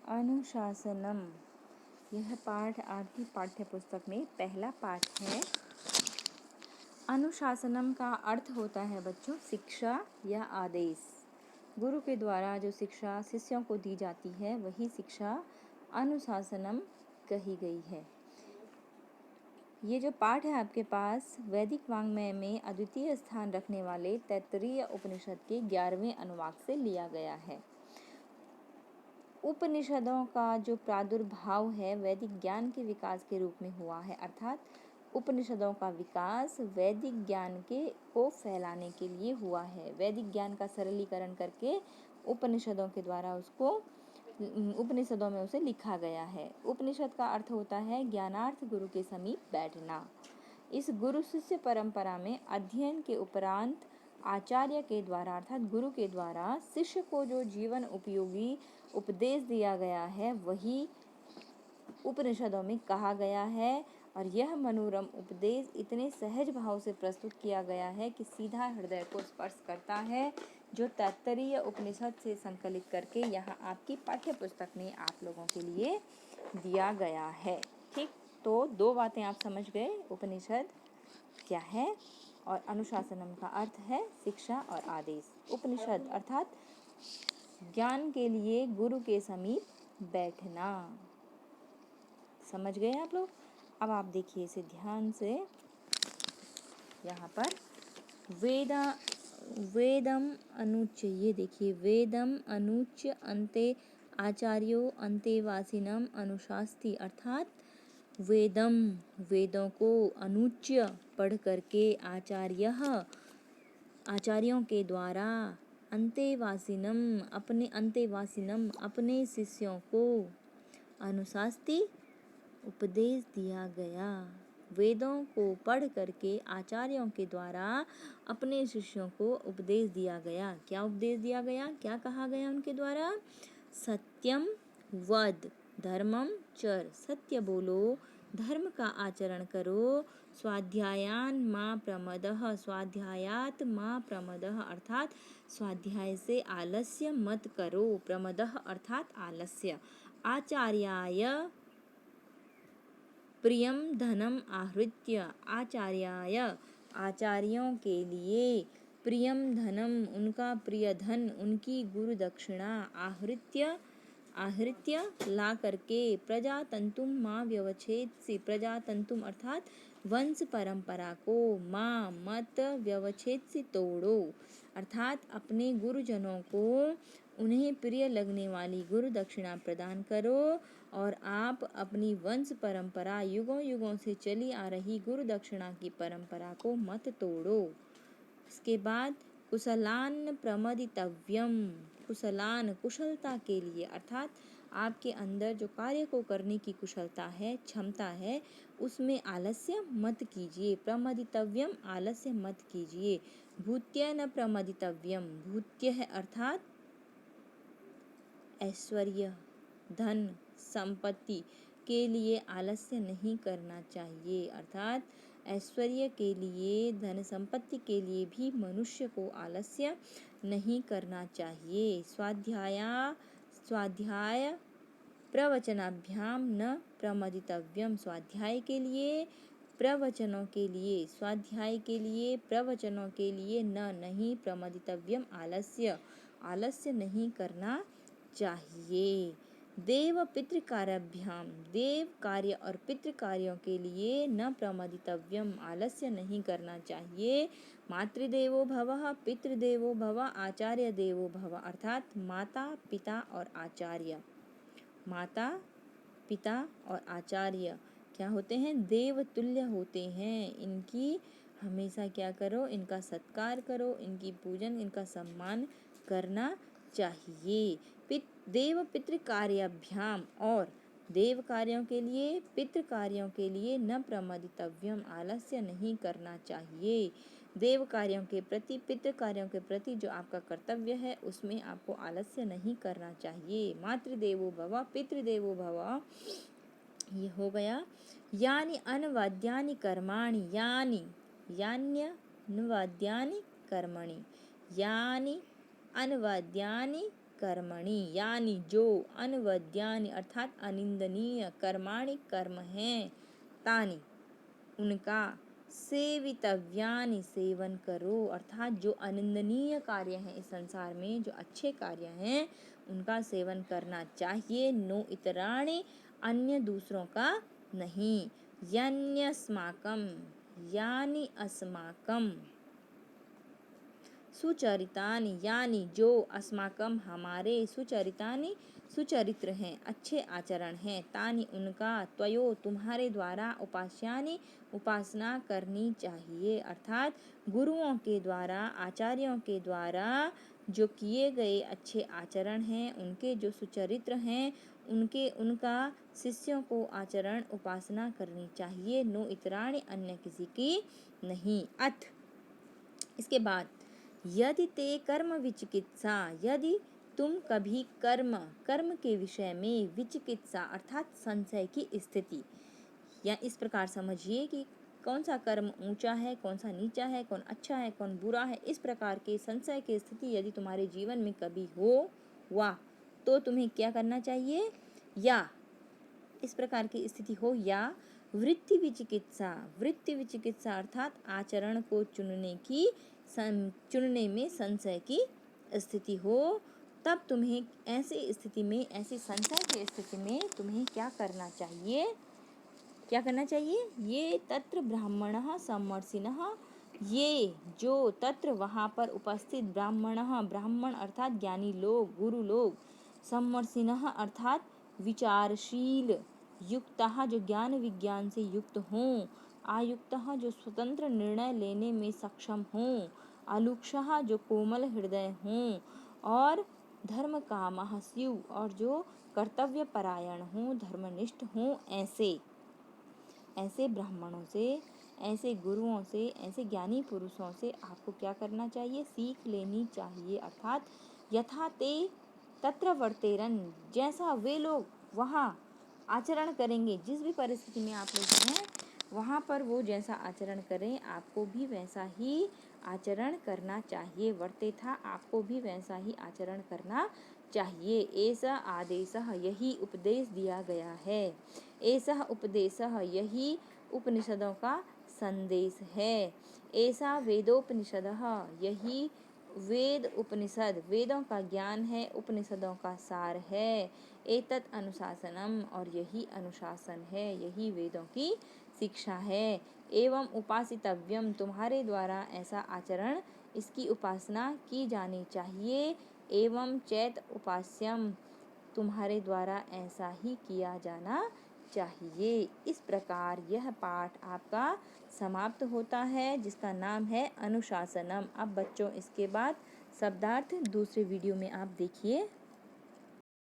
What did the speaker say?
अनुशासनम, यह पाठ आपकी पाठ्य पुस्तक में पहला पाठ है। अनुशासनम का अर्थ होता है बच्चों शिक्षा या आदेश। गुरु के द्वारा जो शिक्षा शिष्यों को दी जाती है वही शिक्षा अनुशासनम कही गई है। ये जो पाठ है आपके पास वैदिक वाङ्मय में अद्वितीय स्थान रखने वाले तैत्तरीय उपनिषद के 11वें अनुवाक से लिया गया है। उपनिषदों का जो प्रादुर्भाव है वैदिक ज्ञान के विकास के रूप में हुआ है, अर्थात उपनिषदों का विकास वैदिक ज्ञान को फैलाने के लिए हुआ है। वैदिक ज्ञान का सरलीकरण करके उपनिषदों के द्वारा उपनिषदों में उसे लिखा गया है। उपनिषद का अर्थ होता है ज्ञानार्थ गुरु के समीप बैठना। इस गुरु शिष्य परंपरा में अध्ययन के उपरांत आचार्य के द्वारा अर्थात गुरु के द्वारा शिष्य को जो जीवन उपयोगी उपदेश दिया गया है वही उपनिषदों में कहा गया है। और यह मनोरम उपदेश इतने सहज भाव से प्रस्तुत किया गया है कि सीधा हृदय को स्पर्श करता है, जो तैत्तरीय उपनिषद से संकलित करके यहाँ आपकी पाठ्य पुस्तक में आप लोगों के लिए दिया गया है। ठीक, तो दो बातें आप समझ गए, उपनिषद क्या है और अनुशासनम का अर्थ है शिक्षा और आदेश। उपनिषद अर्थात ज्ञान के लिए गुरु के समीप बैठना। समझ गए आप लोग? अब आप देखिए इसे ध्यान से। यहाँ पर वेदम अनुच्य, ये देखिए वेदम अनुच्य अन्ते आचार्यो अन्तेवासिनम अनुशास्ति, अर्थात वेदों को अनुच्य पढ़ करके आचार्यों के द्वारा अंतेवासिनम अपने शिष्यों को अनुशास्ति उपदेश दिया गया। वेदों को पढ़ करके आचार्यों के द्वारा अपने शिष्यों को उपदेश दिया गया। क्या उपदेश दिया गया? क्या कहा गया उनके द्वारा? सत्यम वद धर्मम चर, सत्य बोलो, धर्म का आचरण करो, स्वाध्यायान मां प्रमदः, स्वाध्यायात मां प्रमदः, अर्थात स्वाध्याय से आलस्य मत करो, प्रमदः अर्थात आलस्य, आचार्याय प्रियम धनम आहृत्य, आचार्यों के लिए प्रियम धनम उनका प्रिय धन, उनकी गुरु दक्षिणा आहृत्य ला करके, प्रजातंतुम मां व्यवच्छेदसि, प्रजातंतुम अर्थात वंश परंपरा को, मां मत व्यवच्छेदसि तोड़ो, अर्थात अपने गुरुजनों को उन्हें प्रिय लगने वाली गुरु दक्षिणा प्रदान करो और आप अपनी वंश परंपरा युगों युगों से चली आ रही गुरु दक्षिणा की परंपरा को मत तोड़ो। इसके बाद कुशलान प्रमदितव्यम, कुशलान कुशलता के लिए, अर्थात आपके अंदर जो कार्य को करने की कुशलता है, क्षमता है, उसमें आलस्य मत कीजिए। प्रमदितव्यम, आलस्य मत कीजिए। भूत्य न प्रमदितव्यम, भूत्य है अर्थात ऐश्वर्य, धन, संपत्ति के लिए आलस्य नहीं करना चाहिए, अर्थात ऐश्वर्य के लिए, धन संपत्ति के लिए भी मनुष्य को आलस्य नहीं करना चाहिए। स्वाध्याय प्रवचनाभ्याम न प्रमदितव्यम, स्वाध्याय के लिए, प्रवचनों के लिए, स्वाध्याय के लिए, प्रवचनों के लिए नहीं प्रमदितव्यम, आलस्य नहीं करना चाहिए। देव पितृकार्याभ्याम, देव कार्य और पितृ कार्यों के लिए न प्रमदितव्यम, आलस्य नहीं करना चाहिए। मातृदेवो भवः, पितृदेवो भवः, आचार्य देवो भवः, अर्थात माता पिता और आचार्य, माता पिता और आचार्य क्या होते हैं? देवतुल्य होते हैं। इनकी हमेशा क्या करो? इनका सत्कार करो, इनकी पूजन, इनका सम्मान करना चाहिए। देव पितृ कार्याभ्याम, और देव कार्यों के लिए, पितृ कार्यों के लिए न प्रमदितव्यम, आलस्य नहीं करना चाहिए। देव कार्यों के प्रति, पितृ कार्यों के प्रति जो आपका कर्तव्य है उसमें आपको आलस्य नहीं करना चाहिए। मातृदेवो भव, पितृदेवो भव, ये हो गया। यानि अनवाद्यानि कर्माणि, यान्यनवाद्यानि कर्मणि, यानि अनवाद्यानि कर्मणि यानी जो अनवद्यानि अर्थात अनिंदनीय कर्माणि कर्म हैं, तानि उनका सेवितव्यानि सेवन करो अर्थात जो अनिंदनीय कार्य हैं इस संसार में, जो अच्छे कार्य हैं उनका सेवन करना चाहिए। नो इतराणि अन्य दूसरों का नहीं। यन्यस्माकं यानी अस्माकं सुचरितानि यानी जो अस्माकं हमारे सुचरितानि सुचरित्र हैं, अच्छे आचरण हैं, तानि उनका त्वयो तुम्हारे द्वारा उपास्यानि उपासना करनी चाहिए अर्थात गुरुओं के द्वारा आचार्यों के द्वारा जो किए गए अच्छे आचरण हैं, उनके जो सुचरित्र हैं, उनका शिष्यों को आचरण उपासना करनी चाहिए। नो इतराणि अन्य किसी की नहीं। अथ इसके बाद यदि ते कर्म विचिकित्सा यदि तुम कभी कर्म के विषय में विचिकित्सा अर्थात संशय की स्थिति, या इस प्रकार समझिए कि कौन सा कर्म ऊंचा है, कौन सा नीचा है, कौन अच्छा है, कौन बुरा है, इस प्रकार के संशय की स्थिति यदि तुम्हारे जीवन में कभी हो वाह तो तुम्हें क्या करना चाहिए। या इस प्रकार की स्थिति हो या वृत्ति विचिकित्सा अर्थात आचरण को चुनने में संशय की स्थिति हो, तब तुम्हें ऐसी स्थिति में, ऐसी संशय की स्थिति में तुम्हें क्या करना चाहिए। ये तत्र ब्राह्मणः सम्मर्शिनः ये जो तत्र वहाँ पर उपस्थित ब्राह्मण अर्थात ज्ञानी लोग, गुरु लोग, सम्मर्शिनः अर्थात विचारशील, युक्तः जो ज्ञान विज्ञान से युक्त हों, आयुक्तः जो स्वतंत्र निर्णय लेने में सक्षम हों, अलुक्षः जो कोमल हृदय हों, और धर्म कामः स्युः और जो कर्तव्य परायण हों, धर्मनिष्ठ हों, ऐसे ब्राह्मणों से, ऐसे गुरुओं से, ऐसे ज्ञानी पुरुषों से आपको क्या करना चाहिए, सीख लेनी चाहिए अर्थात यथा ते तत्र वर्तेरन जैसा वे लोग वहाँ आचरण करेंगे, जिस भी परिस्थिति में आप लोग हैं वहाँ पर वो जैसा आचरण करें आपको भी वैसा ही आचरण करना चाहिए। वर्ते था आपको भी वैसा ही आचरण करना चाहिए। ऐसा आदेशः यही उपदेश दिया गया है। ऐसा उपदेशः यही उपनिषदों का संदेश है। ऐसा वेदोपनिषदः यही वेद उपनिषद वेदों का ज्ञान है, उपनिषदों का सार है। एतत् अनुशासनम और यही अनुशासन है, यही वेदों की शिक्षा है। एवं उपासितव्यम तुम्हारे द्वारा ऐसा आचरण, इसकी उपासना की जानी चाहिए। एवं चैत उपास्यम तुम्हारे द्वारा ऐसा ही किया जाना चाहिए। इस प्रकार यह पाठ आपका समाप्त होता है, जिसका नाम है अनुशासनम। अब बच्चों इसके बाद शब्दार्थ दूसरे वीडियो में आप देखिए।